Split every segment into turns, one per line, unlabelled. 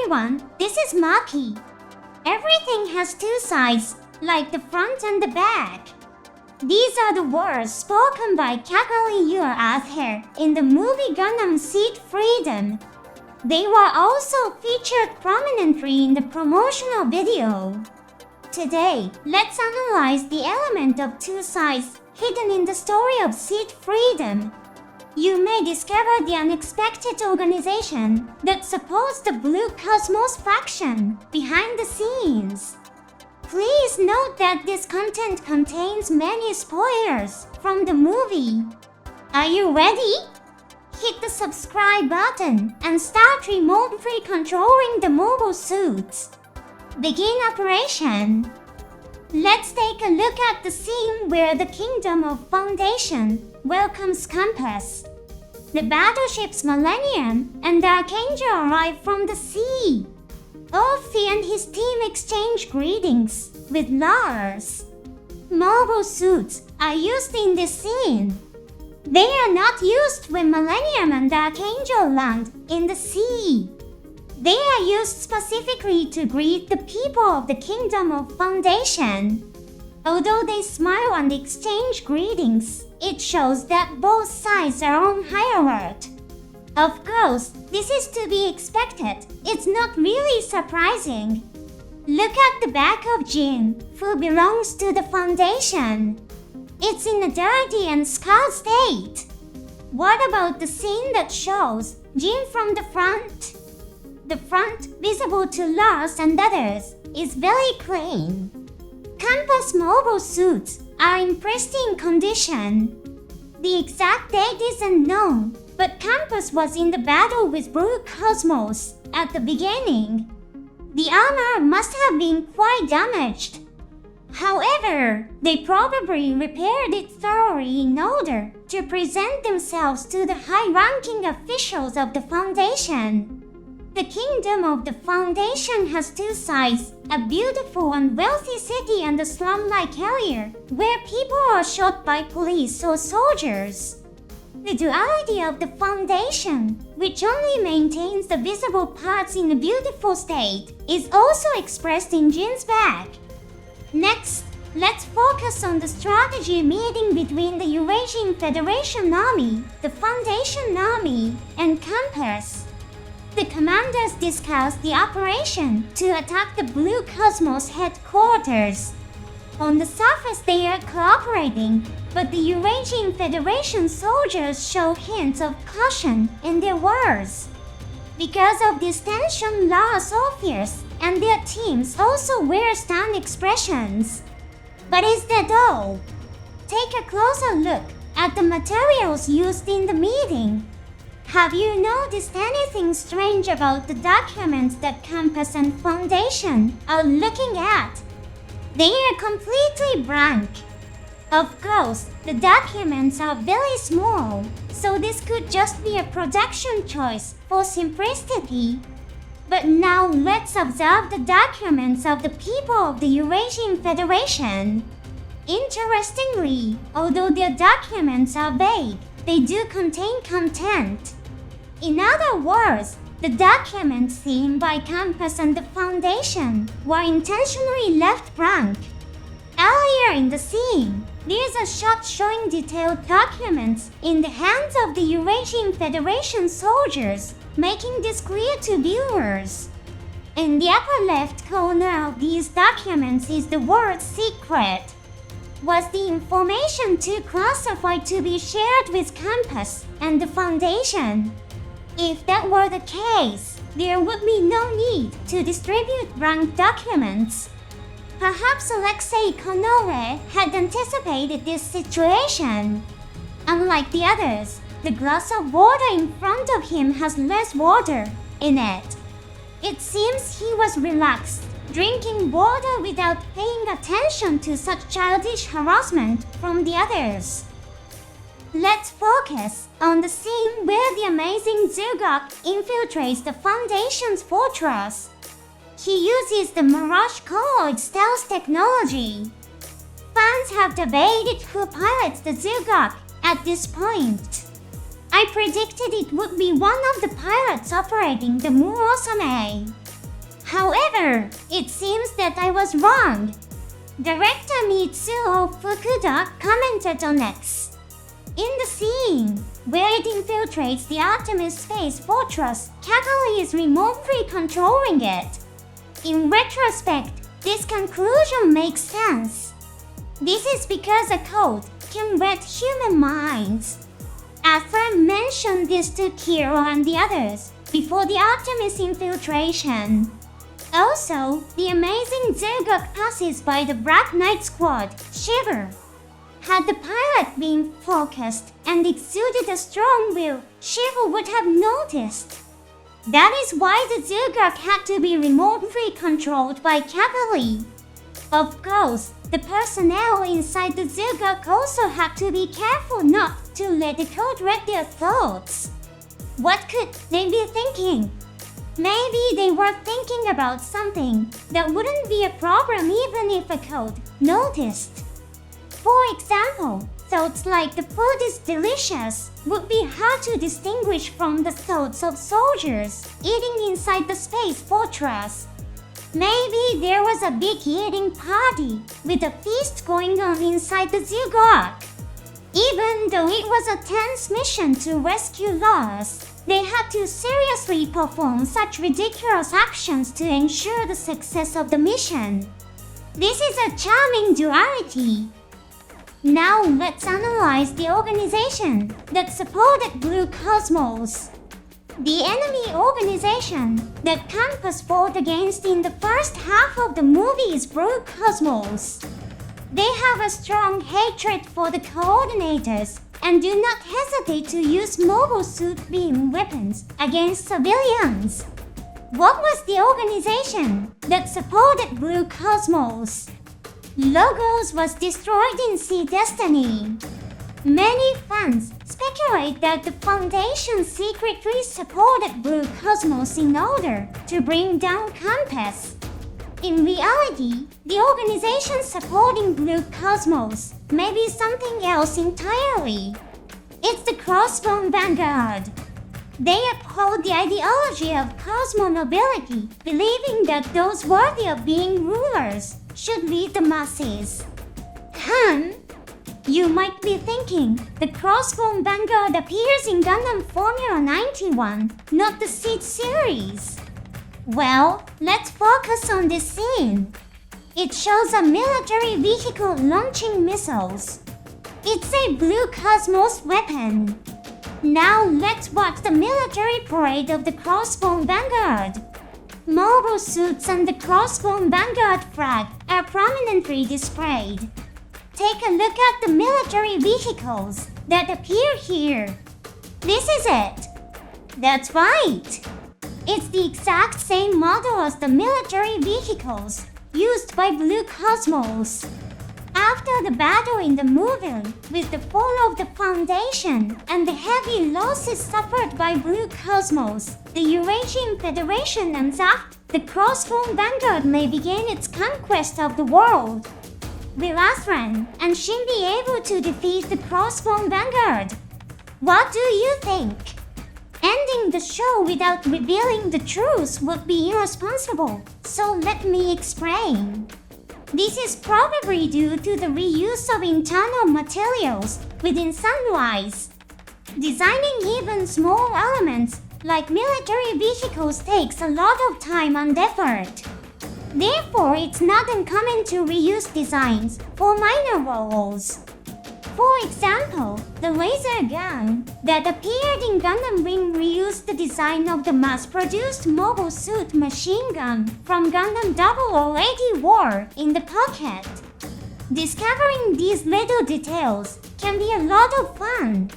everyone, this is Maki. Everything has two sides, like the front and the back. These are the words spoken by Cagalli Yula Athha in the movie Gundam Seed Freedom. They were also featured prominently in the promotional video. Today, let's analyze the element of two sides hidden in the story of Seed Freedom. You may discover the unexpected organization that supports the Blue Cosmos faction behind the scenes. Please note that this content contains many spoilers from the movie. Are you ready? Hit the subscribe button and start remotely controlling the mobile suits. Begin operation. Let's take a look at the scene where the Kingdom of Foundation welcomes Compass. The battleships Millennium and Archangel arrive from the sea. Opting and his team exchange greetings with Lars. Mobile suits are used in this scene. They are not used when Millennium and Archangel land in the sea. They are used specifically to greet the people of the Kingdom of Foundation. Although they smile and exchange greetings, it shows that both sides are on high alert. Of course, this is to be expected. It's not really surprising. Look at the back of GINN, who belongs to the Foundation. It's in a dirty and scarred state. What about the scene that shows GINN from the front? The front, visible to Lars and others, is very clean. Compass mobile suits are in pristine condition. The exact date isn't known, but Compass was in the battle with Blue Cosmos at the beginning. The armor must have been quite damaged. However, they probably repaired it thoroughly in order to present themselves to the high-ranking officials of the Foundation. The Kingdom of the Foundation has two sides, a beautiful and wealthy city and a slum-like area where people are shot by police or soldiers. The duality of the Foundation, which only maintains the visible parts in a beautiful state, is also expressed in GINN's back. Next, let's focus on the strategy meeting between the Eurasian Federation Army, the Foundation Army, and Compass. The commanders discussed the operation to attack the Blue Cosmos headquarters. On the surface they are cooperating, but the Eurasian Federation soldiers show hints of caution in their words. Because of this tension, Lars Orpheus and their teams also wear stunned expressions. But is that all? Take a closer look at the materials used in the meeting. Have you noticed anything strange about the documents that Compass and Foundation are looking at? They are completely blank. Of course, the documents are very small, so this could just be a production choice for simplicity. But now let's observe the documents of the people of the Eurasian Federation. Interestingly, although their documents are vague, they do contain content. In other words, the documents seen by Compass and the Foundation were intentionally left blank. Earlier in the scene, there's a shot showing detailed documents in the hands of the Eurasian Federation soldiers, making this clear to viewers. In the upper left corner of these documents is the word secret. Was the information too classified to be shared with Compass and the Foundation? If that were the case, there would be no need to distribute blank documents. Perhaps Alexei Konoe had anticipated this situation. Unlike the others, the glass of water in front of him has less water in it. It seems he was relaxed, drinking water without paying attention to such childish harassment from the others. Let's focus on the scene where the amazing Zugok infiltrates the Foundation's fortress. He uses the Mirage Colloid stealth technology. Fans have debated who pilots the Zugok at this point. I predicted it would be one of the pilots operating the Murosame. However, it seems that I was wrong. Director Mitsuo Fukuda commented on X. In the scene where it infiltrates the Artemis Space Fortress, Cagalli is remotely controlling it. In retrospect, this conclusion makes sense. This is because a code can read human minds. Athha mentioned this to Kiro and the others before the Artemis infiltration. Also, the amazing Zergok passes by the Black Knight squad, Shiver. Had the pilot been focused and exuded a strong will, Shiver would have noticed. That is why the Zergok had to be remotely controlled by Cagalli. Of course, the personnel inside the Zergok also had to be careful not to let the code read their thoughts. What could they be thinking? Maybe they were thinking about something that wouldn't be a problem even if a code noticed. For example, thoughts like the food is delicious would be hard to distinguish from the thoughts of soldiers eating inside the space fortress. Maybe there was a big eating party with a feast going on inside the Zergok. Even though it was a tense mission to rescue Lost, they had to seriously perform such ridiculous actions to ensure the success of the mission. This is a charming duality. Now let's analyze the organization that supported Blue Cosmos. The enemy organization that Campus fought against in the first half of the movie is Blue Cosmos. They have a strong hatred for the coordinators and do not hesitate to use mobile suit beam weapons against civilians. What was the organization that supported Blue Cosmos? Logos was destroyed in Sea Destiny. Many fans speculate that the Foundation secretly supported Blue Cosmos in order to bring down Campus. In reality, the organization supporting Blue Cosmos may be something else entirely. It's the Crossbone Vanguard. They uphold the ideology of Cosmo nobility, believing that those worthy of being rulers should lead the masses. You might be thinking the Crossbone Vanguard appears in Gundam Formula 91, not the Seed series. Well, let's focus on this scene. It shows a military vehicle launching missiles. It's a Blue Cosmos weapon. Now let's watch the military parade of the Crossbone Vanguard. Mobile suits and the Crossbone Vanguard flag are prominently displayed. Take a look at the military vehicles that appear here. This is it. That's right. It's the exact same model as the military vehicles used by Blue Cosmos. After the battle in the movie, with the fall of the Foundation and the heavy losses suffered by Blue Cosmos, the Eurasian Federation and the Crossbone Vanguard may begin its conquest of the world. Will Athha and Shin be able to defeat the Crossbone Vanguard? What do you think? Ending the show without revealing the truth would be irresponsible, so let me explain. This is probably due to the reuse of internal materials within Sunrise. Designing even small elements like military vehicles takes a lot of time and effort. Therefore, it's not uncommon to reuse designs for minor roles. For example, the laser gun that appeared in Gundam Wing reused the design of the mass-produced mobile suit machine gun from Gundam 0080 War in the pocket. Discovering these little details can be a lot of fun.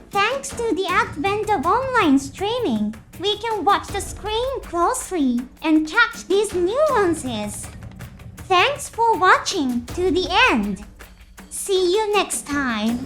Thanks to the advent of online streaming, we can watch the screen closely and catch these nuances. Thanks for watching to the end. See you next time.